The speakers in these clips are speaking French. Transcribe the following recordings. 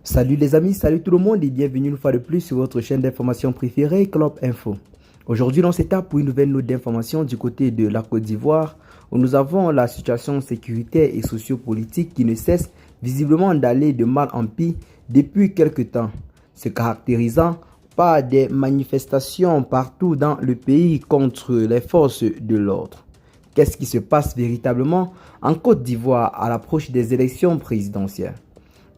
Salut les amis, salut tout le monde et bienvenue une fois de plus sur votre chaîne d'information préférée, Club Info. Aujourd'hui, on s'étape pour une nouvelle note d'information du côté de la Côte d'Ivoire où nous avons la situation sécuritaire et sociopolitique qui ne cesse visiblement d'aller de mal en pis depuis quelque temps, se caractérisant par des manifestations partout dans le pays contre les forces de l'ordre. Qu'est-ce qui se passe véritablement en Côte d'Ivoire à l'approche des élections présidentielles?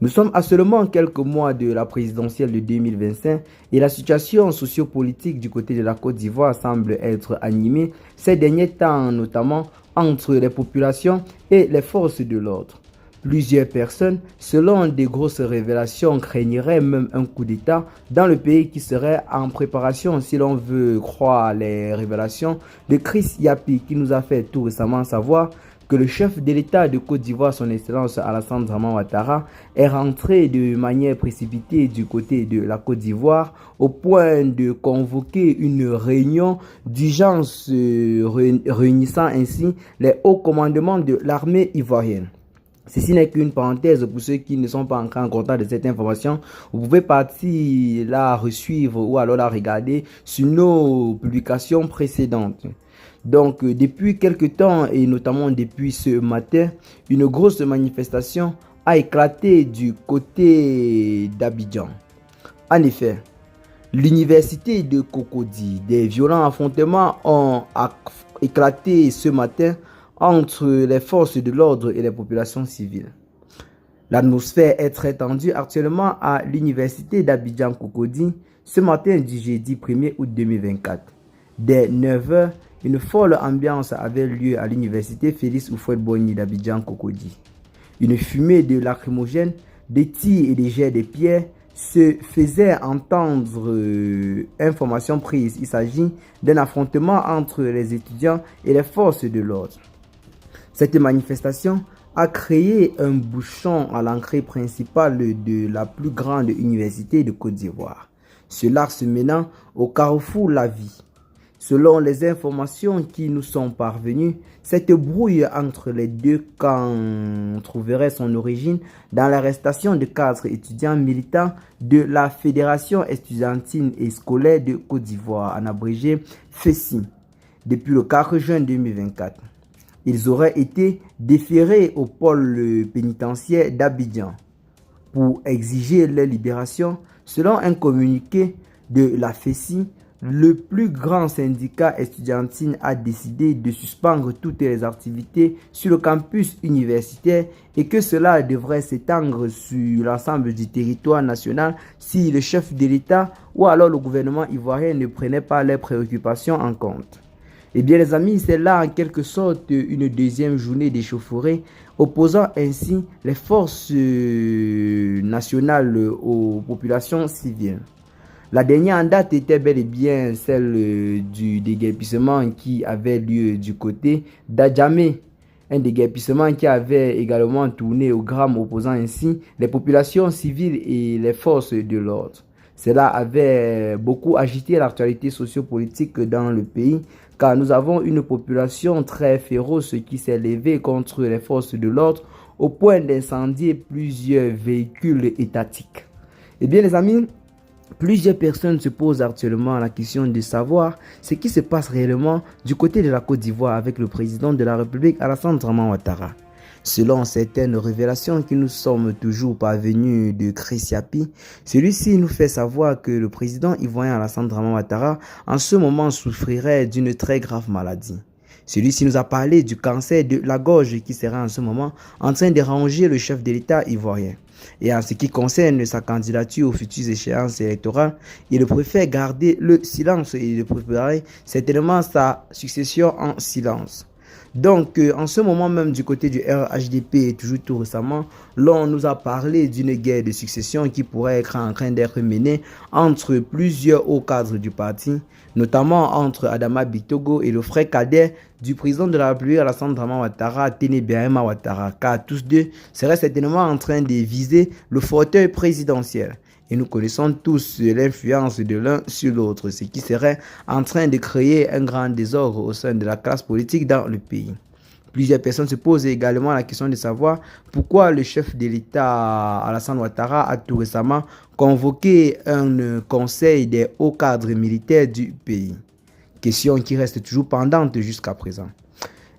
Nous sommes à seulement quelques mois de la présidentielle de 2025 et la situation sociopolitique du côté de la Côte d'Ivoire semble être animée ces derniers temps, notamment entre les populations et les forces de l'ordre. Plusieurs personnes, selon des grosses révélations, craigneraient même un coup d'État dans le pays qui serait en préparation si l'on veut croire les révélations de Chris Yapi qui nous a fait tout récemment savoir que le chef de l'État de Côte d'Ivoire, son Excellence Alassane Dramane Ouattara, est rentré de manière précipitée du côté de la Côte d'Ivoire au point de convoquer une réunion d'urgence réunissant ainsi les hauts commandements de l'armée ivoirienne. Ceci n'est qu'une parenthèse pour ceux qui ne sont pas encore en contact de cette information. Vous pouvez partir la resuivre ou alors la regarder sur nos publications précédentes. Donc, depuis quelques temps et notamment depuis ce matin, une grosse manifestation a éclaté du côté d'Abidjan. En effet, l'université de Cocody, des violents affrontements ont éclaté ce matin entre les forces de l'ordre et les populations civiles. L'atmosphère est très tendue actuellement à l'université d'Abidjan Cocody ce matin du jeudi 1er août 2024. Dès 9 h, une folle ambiance avait lieu à l'université Félix Houphouët-Boigny d'Abidjan Cocody. Une fumée de lacrymogènes, des tirs et des jets de pierres se faisait entendre. Information prise, il s'agit d'un affrontement entre les étudiants et les forces de l'ordre. Cette manifestation a créé un bouchon à l'entrée principale de la plus grande université de Côte d'Ivoire. Cela se menant au carrefour La Vie. Selon les informations qui nous sont parvenues, cette brouille entre les deux camps trouverait son origine dans l'arrestation de 4 étudiants militants de la Fédération estudiantine et scolaire de Côte d'Ivoire, en abrégé FESI, depuis le 4 juin 2024. Ils auraient été déférés au pôle pénitentiaire d'Abidjan pour exiger leur libération. Selon un communiqué de la FESI, le plus grand syndicat estudiantine a décidé de suspendre toutes les activités sur le campus universitaire et que cela devrait s'étendre sur l'ensemble du territoire national si le chef de l'État ou alors le gouvernement ivoirien ne prenait pas leurs préoccupations en compte. Eh bien les amis, c'est là en quelque sorte une deuxième journée d'échauffourée opposant ainsi les forces nationales aux populations civiles. La dernière en date était bel et bien celle du déguerpissement qui avait lieu du côté d'Adjamé. Un déguerpissement qui avait également tourné au gramme opposant ainsi les populations civiles et les forces de l'ordre. Cela avait beaucoup agité l'actualité sociopolitique dans le pays car nous avons une population très féroce qui s'est levée contre les forces de l'ordre au point d'incendier plusieurs véhicules étatiques. Eh bien les amis, plusieurs personnes se posent actuellement la question de savoir ce qui se passe réellement du côté de la Côte d'Ivoire avec le président de la République, Alassane Dramane Ouattara. Selon certaines révélations qui nous sommes toujours parvenues de Chris Yapi, celui-ci nous fait savoir que le président ivoirien Alassane Dramane Ouattara en ce moment souffrirait d'une très grave maladie. Celui-ci nous a parlé du cancer de la gorge qui serait en ce moment en train de déranger le chef de l'État ivoirien. Et en ce qui concerne sa candidature aux futures échéances électorales, il préfère garder le silence et il préparer certainement sa succession en silence. Donc, en ce moment même du côté du RHDP, toujours tout récemment, l'on nous a parlé d'une guerre de succession qui pourrait être en train d'être menée entre plusieurs hauts cadres du parti, notamment entre Adama Bitogo et le frère cadet du président de la République, Alassane Dramane Ouattara, Téné Birahima Ouattara, car tous deux seraient certainement en train de viser le fauteuil présidentiel. Et nous connaissons tous l'influence de l'un sur l'autre, ce qui serait en train de créer un grand désordre au sein de la classe politique dans le pays. Plusieurs personnes se posent également la question de savoir pourquoi le chef de l'État, Alassane Ouattara, a tout récemment convoqué un conseil des hauts cadres militaires du pays. Question qui reste toujours pendante jusqu'à présent.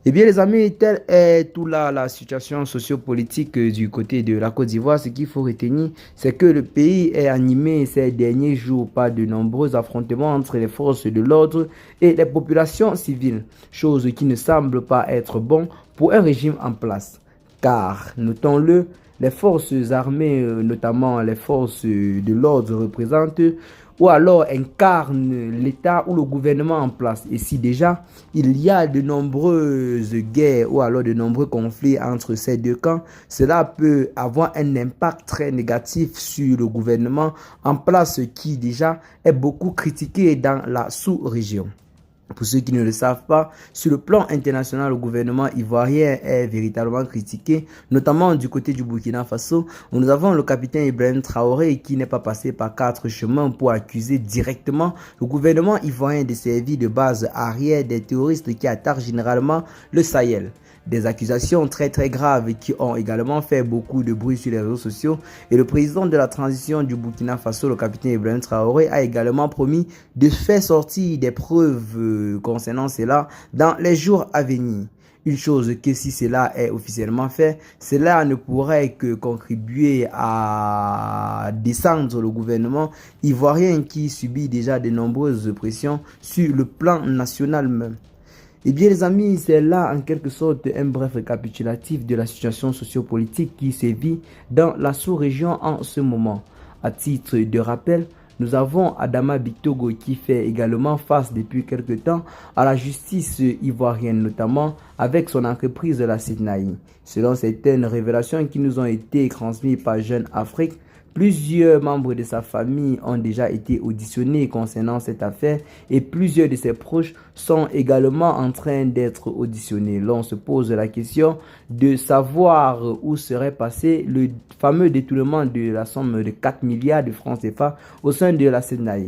Eh bien les amis, telle est tout là la situation sociopolitique du côté de la Côte d'Ivoire. Ce qu'il faut retenir, c'est que le pays est animé ces derniers jours par de nombreux affrontements entre les forces de l'ordre et les populations civiles, chose qui ne semble pas être bon pour un régime en place. Car, notons-le, les forces armées, notamment les forces de l'ordre, représentent ou alors incarnent l'État ou le gouvernement en place. Et si déjà il y a de nombreuses guerres ou alors de nombreux conflits entre ces deux camps, cela peut avoir un impact très négatif sur le gouvernement en place qui déjà est beaucoup critiqué dans la sous-région. Pour ceux qui ne le savent pas, sur le plan international, le gouvernement ivoirien est véritablement critiqué, notamment du côté du Burkina Faso, où nous avons le capitaine Ibrahim Traoré qui n'est pas passé par 4 chemins pour accuser directement le gouvernement ivoirien de servir de base arrière des terroristes qui attaquent généralement le Sahel. Des accusations très graves qui ont également fait beaucoup de bruit sur les réseaux sociaux. Et le président de la transition du Burkina Faso, le capitaine Ibrahim Traoré, a également promis de faire sortir des preuves concernant cela dans les jours à venir. Une chose que si cela est officiellement fait, cela ne pourrait que contribuer à descendre le gouvernement ivoirien qui subit déjà de nombreuses pressions sur le plan national même. Eh bien les amis, c'est là en quelque sorte un bref récapitulatif de la situation sociopolitique qui sévit dans la sous-région en ce moment. À titre de rappel, nous avons Adama Bictogo qui fait également face depuis quelque temps à la justice ivoirienne, notamment avec son entreprise la Sidnaï. Selon certaines révélations qui nous ont été transmises par Jeune Afrique, plusieurs membres de sa famille ont déjà été auditionnés concernant cette affaire et plusieurs de ses proches sont également en train d'être auditionnés. L'on se pose la question de savoir où serait passé le fameux détournement de la somme de 4 milliards de francs CFA au sein de la Sénat.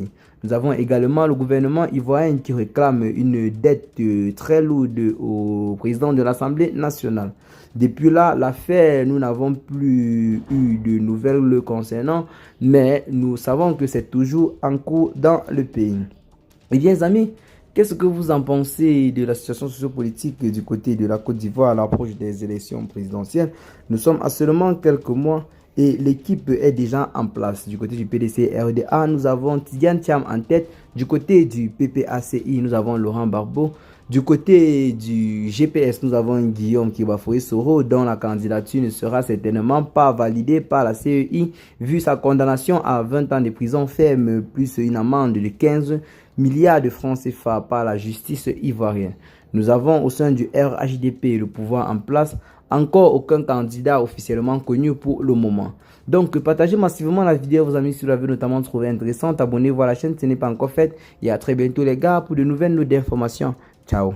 Nous avons également le gouvernement ivoirien qui réclame une dette très lourde au président de l'Assemblée nationale. Depuis là, l'affaire, nous n'avons plus eu de nouvelles le concernant, mais nous savons que c'est toujours en cours dans le pays. Eh bien, les amis, qu'est-ce que vous en pensez de la situation sociopolitique du côté de la Côte d'Ivoire à l'approche des élections présidentielles? Nous sommes à seulement quelques mois et l'équipe est déjà en place. Du côté du PDC-RDA, nous avons Tidiane Thiam en tête. Du côté du PPACI, nous avons Laurent Barbeau. Du côté du GPS, nous avons Guillaume Kibafoe-Soro, dont la candidature ne sera certainement pas validée par la CEI, vu sa condamnation à 20 ans de prison ferme, plus une amende de 15 milliards de francs CFA par la justice ivoirienne. Nous avons au sein du RHDP le pouvoir en place, encore aucun candidat officiellement connu pour le moment. Donc partagez massivement la vidéo à vos amis si vous l'avez notamment trouvé intéressante. Abonnez-vous à la chaîne si ce n'est pas encore fait. Et à très bientôt les gars pour de nouvelles notes d'informations. Ciao.